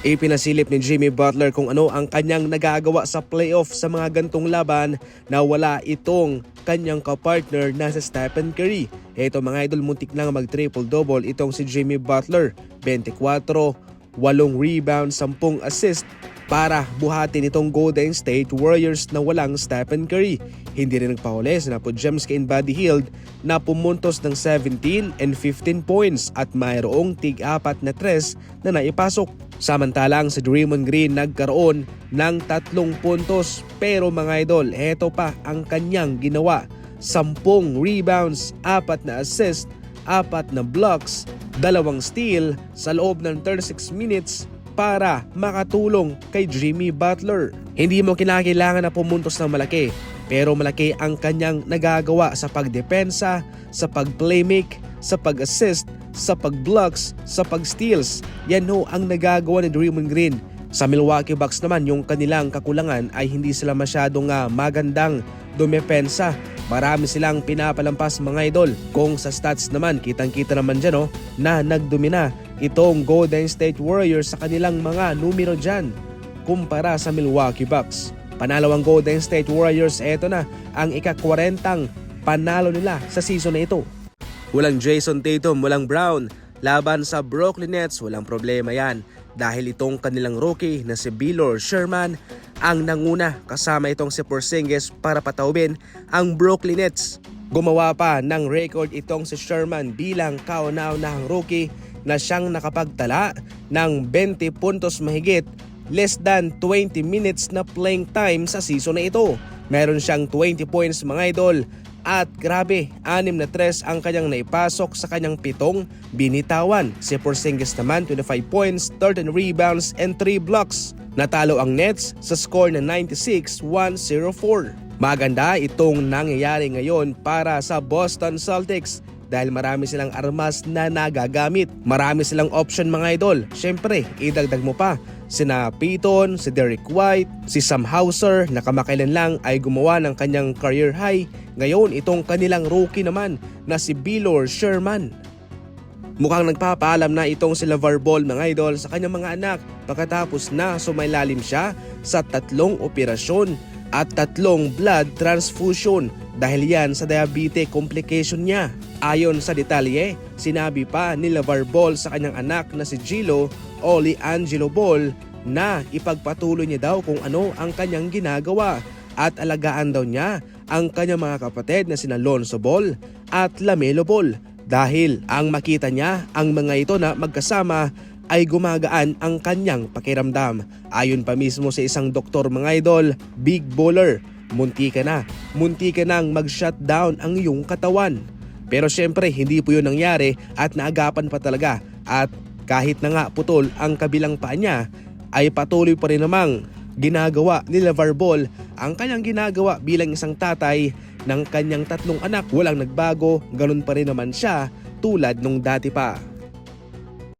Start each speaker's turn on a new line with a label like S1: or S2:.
S1: Ipinasilip ni Jimmy Butler kung ano ang kanyang nagagawa sa playoff sa mga gantong laban na wala itong kanyang kapartner na si Stephen Curry. Ito mga idol, muntik lang mag-triple-double itong si Jimmy Butler. 24, 8 rebounds, 10 assist para buhatin itong Golden State Warriors na walang Stephen Curry. Hindi rin nagpahuli si Podziemski and Buddy Hield na pumuntos ng 17 and 15 points at mayroong tig-4 na 3 na naipasok. Samantalang si Draymond Green nagkaroon ng 3 puntos, pero mga idol, heto pa ang kanyang ginawa. 10 rebounds, 4 na assist, 4 na blocks, 2 steal sa loob ng 36 minutes para makatulong kay Jimmy Butler. Hindi mo kinakailangan na pumuntos ng malaki, pero malaki ang kanyang nagagawa sa pagdepensa, sa pag-playmake, sa pag-assist, sa pag-blocks, sa pag-steals. Yan ho ang nagagawa ni Draymond Green. Sa Milwaukee Bucks naman, yung kanilang kakulangan ay hindi sila masyadong magandang dumepensa. Marami silang pinapalampas mga idol. Kung sa stats naman, kitang-kita naman dyan na nagdomina itong Golden State Warriors sa kanilang mga numero dyan kumpara sa Milwaukee Bucks. Panalo ang Golden State Warriors, eto na ang ika-40 panalo nila sa season na ito. Walang Jason Tatum, walang Brown. Laban sa Brooklyn Nets, walang problema yan. Dahil itong kanilang rookie na si Baylor Sherman ang nanguna kasama itong si Porzingis para pataubin ang Brooklyn Nets. Gumawa pa ng record itong si Sherman bilang kauna-unahang rookie na siyang nakapagtala ng 20 puntos mahigit, less than 20 minutes na playing time sa season na ito. Meron siyang 20 points mga idol. At grabe, 6 na 3 ang kanyang naipasok sa kanyang 7 binitawan. Si Porzingis naman 25 points, 13 rebounds and 3 blocks. Natalo ang Nets sa score na 96-104. Maganda itong nangyayari ngayon para sa Boston Celtics dahil marami silang armas na nagagamit. Marami silang option mga idol. Siyempre, idagdag mo pa sina Payton, si Derrick White, si Sam Hauser na kamakailan lang ay gumawa ng kanyang career high. Ngayon, itong kanilang rookie naman na si Baylor Sherman. Mukhang nagpapaalam na itong si LeVar Ball mga idol sa kanyang mga anak pagkatapos na sumailalim siya sa 3 operasyon at 3 blood transfusion dahil yan sa diabetes complication niya. Ayon sa detalye, sinabi pa ni LeVar Ball sa kanyang anak na si Gilo Oli Angelo Ball na ipagpatuloy niya daw kung ano ang kanyang ginagawa at alagaan daw niya ang kanyang mga kapatid na sina Lonzo Ball at LaMelo Ball dahil ang makita niya ang mga ito na magkasama ay gumagaan ang kanyang pakiramdam. Ayon pa mismo sa isang doktor mga idol, big baller, munti ka nang mag-shutdown ang iyong katawan. Pero syempre hindi po yun nangyari at naagapan pa talaga at kahit na nga putol ang kabilang paa niya ay patuloy pa rin namang ginagawa ni LeVar Ball ang kanyang ginagawa bilang isang tatay ng kanyang 3 anak. Walang nagbago, ganun pa rin naman siya tulad nung dati pa.